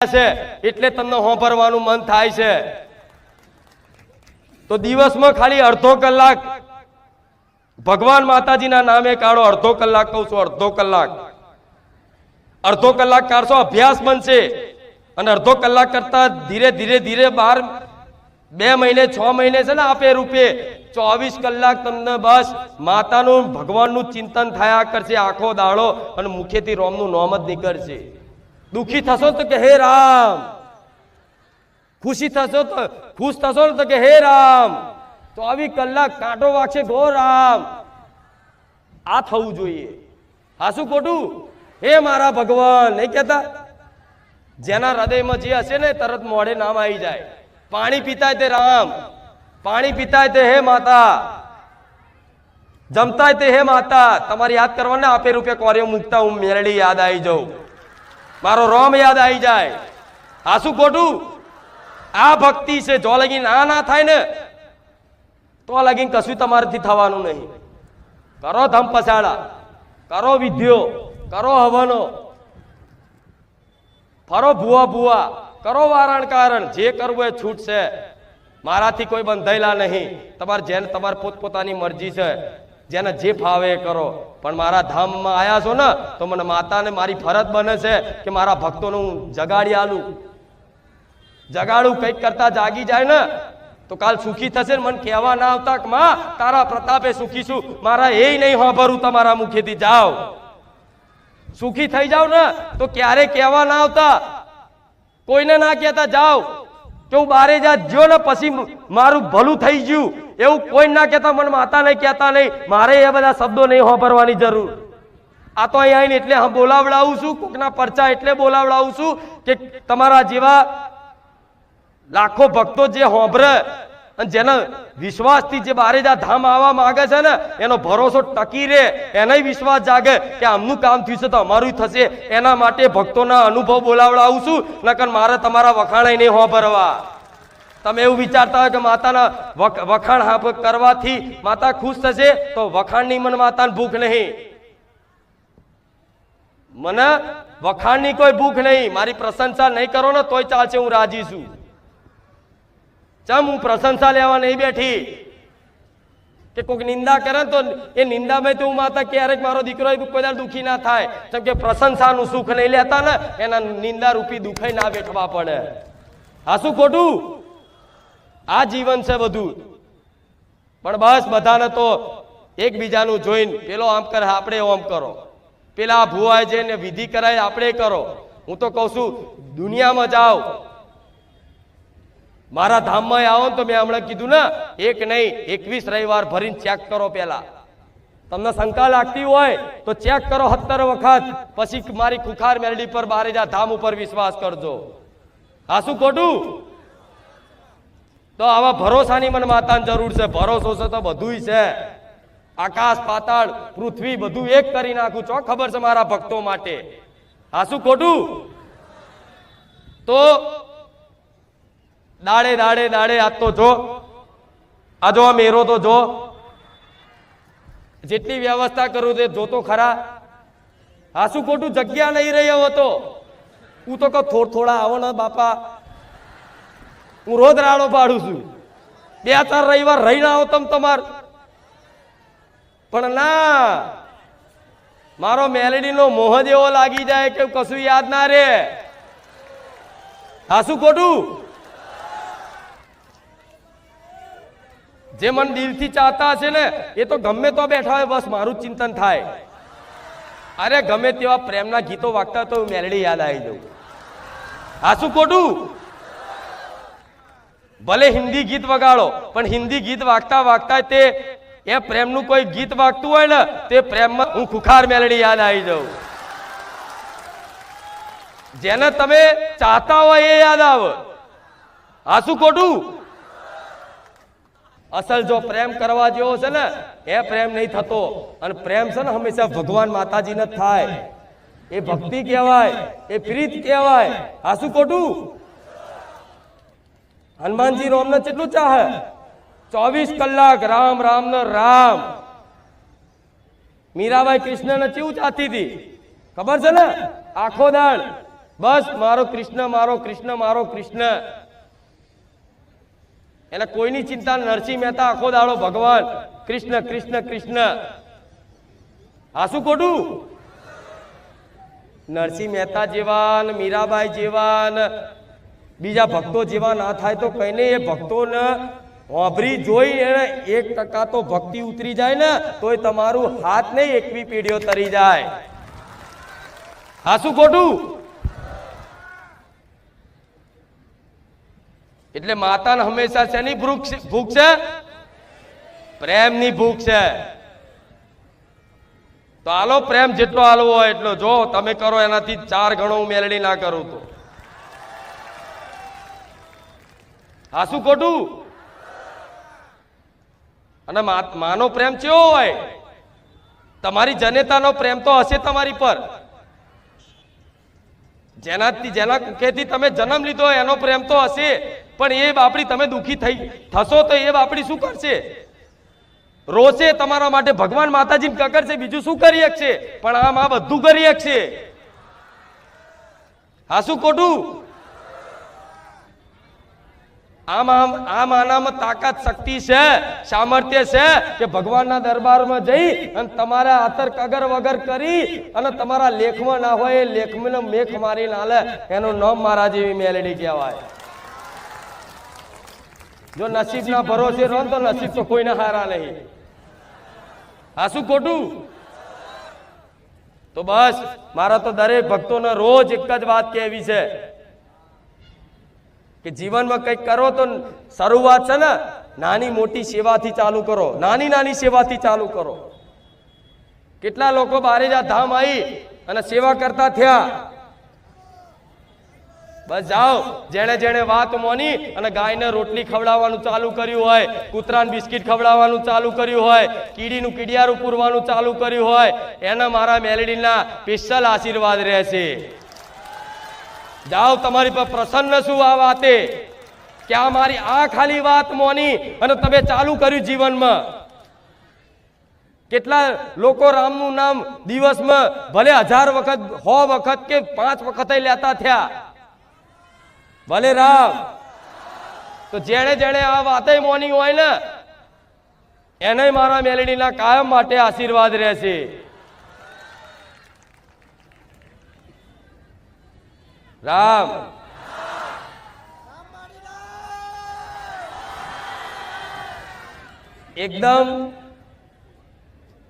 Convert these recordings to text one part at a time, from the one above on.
છે એટલે તમને હોંભરવાનું મન થાય છે। તો દિવસમાં ખાલી અડધો કલાક ભગવાન માતાજીના નામે કાઢો। અડધો કલાક કહું છું, અડધો કલાક કાઢશો, અભ્યાસ બનશે। અને અડધો કલાક કરતા ધીરે ધીરે ધીરે 2 મહિને 6 મહિને છે ને આપે રૂપે 24 કલાક તમને બસ માતાનું ભગવાનનું ચિંતન થયા કરશે આખો દાડો, અને મુખેથી રોમનું નામ જ નીકળશે। दुखी थसो तो के हे राम, खुशी थसो तो खुश थसो तो के हे राम, 24 कलाक कांटो वागशे गो राम। आ थवुं जोईए। हासु खोटुं? हे मारा भगवान नहीं कहता? जेना हृदय में जे हशे ने तरत मोढे नाम आई जाए। पाणी पीता ते राम, पाणी पीता ते हे माता, जमता ते हे माता। तमारे याद करवाने आपे रूपे कोरियो मुकता हूं मेरडी याद आई जाऊं, मारो रोम याद आई जाए। आसू खोटू? आ भक्ति से जो लगी ना थाय ने तो लगी कशु तमारथी थवानुं नहीं। करो धम पसाड़ा, करो विधियो, करो हवनो, फरो भुआ भुआ, करो वारण कारण, जे करवुं ए छूट से। माराथी कोई बंधायेला नहीं। तमार जेने तमार पोतपोतानी मर्जी से, जेने जे फावे करो। पण मारा धाम में आया छो ने तो मने माता ने मारी फरज बने छे कि मारा भक्तों ने जगाड़ी आलू, जगाड़ू कईक करता जागी जाए ने तो काल सुखी थशे। मन कहेवा ना आवता कि मां तारा प्रतापे सुखी छू, मारा ए नहीं सांभळुं तमारा मुखेथी। जाओ सुखी थई जाओ ने तो क्यारे कहेवा ना आवता, कोईने ना कहता जाओ कि हूँ बारे जा ज्यो ने पछी मारू भलू थई गयुं एवं कोई ना कहता। मन माता नहीं कहता नहीं, मारे ए बधा शब्दों नहीं सांभळवानी जरूर। आ तो अहीं आवीने एटले हम बोलावडावुं छुं, कोकना परचा एटले बोलावडावुं छुं कि तमारा जेवा लाखों भक्तो जे सांभळे अने जेने विश्वासथी जे बारेजा धाम आवा मांगे छे ने एनो भरोसो टकी रहे, एनाय विश्वास जागे कि आमनुं काम थयुं छे तो अमारुं थशे। एना माटे भक्तोना अनुभव बोलावडावुं छुं, नकर मारे तमारा वखाणाय नहीं सांभळवा। तमे एवुं विचारता हो कि माताना वखाण करवाथी माता खुश थशे तो वखाणनी मन माताने भूख नहीं। मने वखाणनी कोई भूख नहीं। मारी प्रशंसा नहीं करो ने तोय चालशे, हूँ राजी छुं। चम हूँ प्रशंसा लेवा नहीं बैठी कि कोई निंदा करे तो ए निंदा में तो माता क्यारेक मारो दीकरो कोई दाड़ दुखी ना थाय। चम के प्रशंसानुं सुख नहीं लेता ने एना निंदा रूपी दुखे ना बेठवा पड़े। हासु खोटुं? आ जीवन से बधु। पण बस बधाने तो एक बीजानुं जोईने पेलो आम करे आपणे ओम करो, पेला भुवाय जईने विधि कराय आपणे करो। हूँ तो कहूं छुं दुनिया में जाओ, मारा धाम में आओ तो मैं हमणे कीधुं ने 1 नहीं 21 रविवार भरीने चेक करो। पेला तमने शंका लागती होय तो चेक करो 70 वखत, पछी मारी खुखार मेलडी पर बारेजा धाम उपर विश्वास करजो। हासु खोटुं? तो आवा भरोसानी मन माताने जरूर है। भरोसो से तो बधुंय छे। आकाश पाताळ पृथ्वी बधुं एक करी नाखुं छो, खबर छे मारा भक्तो माटे। हासु खोटुं? तो दाड़े दाड़े दाड़े आ तो जो आ जो मेरो तो जो जेटली व्यवस्था करूं ते जो तो खरा। हासु खोटुं? जग्या नहीं रही हो तो हूँ तो कहूं थोड़ा आवो ने बापा, हूँ रोज राड़ो पाड़ू छू। 2-4 रविवार रही ना आओ तम तमार, पण ना मारो मेलडी नो मोह जेवो लागी जाए कि कशुं याद ना रे। हासु खोटुं? जे मन दिल थी चाहता हशे ने ए तो गमे तो बैठा होय बस मारू चिंतन थाय। अरे गमे तेवा प्रेमना गीतो वागता तो मेलडी याद आई जाऊं। हासु खोटुं? भले हिंदी गीत वगाड़ो पण हिंदी गीत वागता वागता ते ए प्रेमनु कोई गीत वागतुं होय ने ते प्रेम में हूँ खुखार मेलडी याद आई जाऊं। जेने तमे चाहता हो ए याद आवे। हासु खोटुं? असल जो प्रेम करवा जेवो छे ने ए प्रेम नहीं थतो। अने प्रेम छे ने हमेशा भगवान माताजी ने थाय। ए भक्ति कहेवाय, ए प्रीत कहेवाय। हासु खोटुं? हनुमान जी रोम ने चेटलुं चाहे? 24 कलाक राम राम ने राम। मीराबाई कृष्ण ने केवुं चाहती थी खबर छे ने? आखो दाड़ બસ મારો કૃષ્ણ, મારો કૃષ્ણ, મારો કૃષ્ણ. એને કોઈની ચિંતા. નરસિંહ મહેતા આખો દાડો ભગવાન કૃષ્ણ કૃષ્ણ કૃષ્ણ. આસુ ખોટું? નરસિંહ મહેતા જેવા ને મીરાબાઈ જેવા ને બીજા ભક્તો જેવા ના થાય તો કઈને એ ભક્તોને વાંભરી જોઈ એને 1% તો ભક્તિ ઉતરી જાય ને તોય તમારું હાથ નહીં 21 પેઢીઓ તરી જાય. આસુ ખોટું? એટલે માતાને હંમેશા શેની ભૂખ છે? પ્રેમની ભૂખ છે. તો આલો પ્રેમ જેટલો આલવો હોય એટલો. જો તમે કરો એનાથી 4 ગણો હું મેલડી ના કરું તો. હાસુ ખોટું? અને માનો પ્રેમ કેવો હોય? તમારી જનેતાનો પ્રેમ તો હશે તમારી પર. જેના કુખેથી તમે જન્મ લીધો હોય એનો પ્રેમ તો હશે, પણ એ બાપડી તમે દુખી થશો તો એ બાપડી શું કરશે? રોશે તમારા માટે. ભગવાન માતાજી કકરશે, બીજું શું કરી શકશે? પણ આમ આ બધું કરી શકશે. હા શું ખોટું? આમ આનામાં તાકાત શક્તિ છે, સામર્થ્ય છે કે ભગવાનના દરબારમાં જઈ અને તમારા આતર કગર વગર કરી અને તમારા લેખમાં ના હોય એ લેખમાં મેખ મારી નાલે એનું નામ મારા જેવી મેલડી કહેવાય. જો નસીબના ભરોસે રહો તો નસીબ તો કોઈને હારા નહીં. હા શું ખોટું? તો બસ મારા તો દરેક ભક્તોને રોજ એક જ વાત કહેવી છે કે જીવનમાં કંઈક કરો તો શરૂઆત છે ને નાની મોટી સેવાથી ચાલુ કરો. નાની નાની સેવાથી ચાલુ કરો. કેટલા લોકો બારેજા ધામ આવી અને સેવા કરતા થયા. બસ જાઓ, જેણે જેણે વાત મોની અને ગાયને રોટલી ખવડાવવાનું ચાલુ કર્યું હોય, કૂતરાને બિસ્કિટ ખવડાવવાનું ચાલુ કર્યું હોય, કીડીનું કીડિયારું પૂરવાનું ચાલુ કર્યું હોય, એના મારા મેલડીના સ્પેશિયલ આશીર્વાદ રહેશે. જાઓ, તમારી પર પ્રસન્ન છું આ વાતે કે આ મારી આ ખાલી વાત મોની અને તમે ચાલુ કર્યું જીવનમાં. કેટલા લોકો રામનું નામ દિવસમાં ભલે 1000 વખત 100 વખત કે 5 વખત લેતા થયા. ભલે રામ. તો જેણે જેણે આ વાતે મોની હોય ને એને મારા મેલડીના કાયમ માટે આશીર્વાદ રહેશે. રામ એકદમ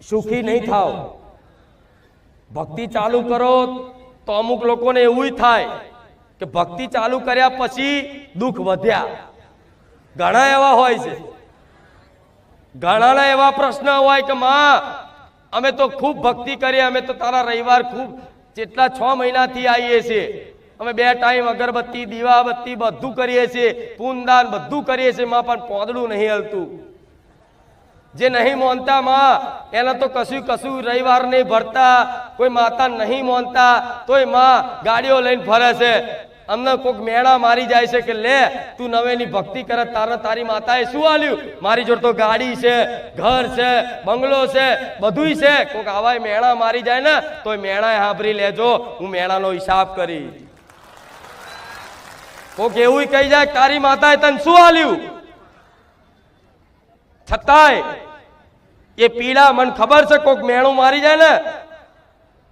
સુખી નહીં થાવ. ભક્તિ ચાલુ કરો તો અમુક લોકોને એવું થાય કે ભક્તિ ચાલુ કર્યા પછી દુઃખ વધ્યા. ઘણા એવા હોય છે. ઘણાના એવા પ્રશ્ન હોય કે માં અમે તો ખૂબ ભક્તિ કરી, અમે તો તારા રવિવાર ખૂબ જેટલા 6 મહિનાથી આવીએ છીએ, અમે 2 ટાઈમ અગરબત્તી દીવાબત્તી બધું કરીએ છીએ, પૂનદાન બધું કરીએ છીએ માં, પણ પોદડું નહીં હલતું. જે નહીં માનતા માં એને તો કશું રવિવાર નહીં ભરતા, કોઈ માતા નહીં માનતા તોય માં ગાડીઓ લઈને ફરે છે. અમને કોઈક મેળા મારી જાય છે કે લે તું નવેની ભક્તિ કરે, તારી માતાએ શું આલ્યું? મારી જોડે તો ગાડી છે, ઘર છે, બંગલો છે, બધુંય છે. કોઈક આવાય મેળા મારી જાય ને તોય મેળાએ સાંભળી લેજો, હું મેળાનો હિસાબ કરી. કોઈક એવું કહી જાય તારી માતાએ તને શું આલ્યું? છતાંય એ પીડા મને ખબર છે. કોઈક મેળું મારી જાય ને,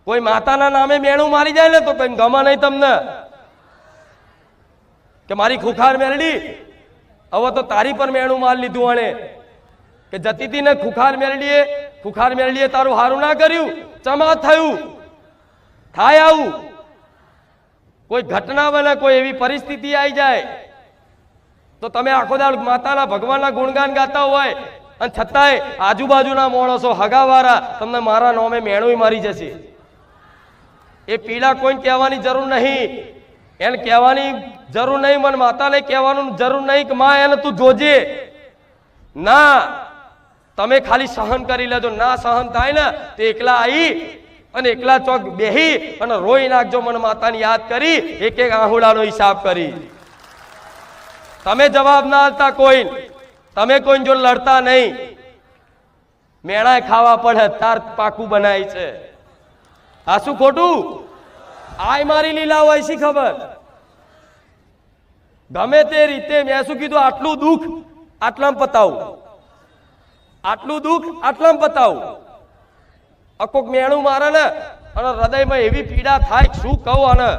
કોઈ માતાના નામે મેળું મારી જાય ને તો કઈ ગમે નહીં તમને કે મારી ખુખાર મેલડી હવે તો તારી પર મેળું માર લીધું આણે કે જતી હતી ને ખુખાર મેલડીએ તારું હારું ના કર્યું. ચમા થયું થાય આવું કોઈ ઘટના બને, કોઈ એવી પરિસ્થિતિ આવી જાય તો તમે આખો દાડ માતાના ભગવાનના ગુણગાન ગાતા હોય અને છતાંય આજુબાજુના માણસો હગાવાળા તમને મારા નામે મેણું મારી જશે. એ પીડા કોઈને કહેવાની જરૂર નહીં. એને કહેવાની જરૂર નહીં, મને માતાને કહેવાનું જરૂર નહીં કે માં એને તું જોજે. ના, તમે ખાલી સહન કરી લેજો. ના સહન થાય ને તો એકલા આવી અને એકલા ચોક બેહી અને રોઈ નાખજો. મને માતાને યાદ કરી એક એક આહુડાનો હિસાબ કરી. તમે જવાબ ના આપતા કોઈ, તમે કોઈ જો લડતા નહીં, મેળાએ ખાવા પડે તાર પાકું બનાય છે. આ શું ખોટું? આય મારી લીલા હોય શી ખબર ગમે તે રીતે મેં શું કીધું આટલું દુઃખ આટલામાં પતાવું આટલું દુઃખ આટલામાં પતાવું અકોક મેણું મારે ને અને હૃદયમાં એવી પીડા થાય શું કહું અને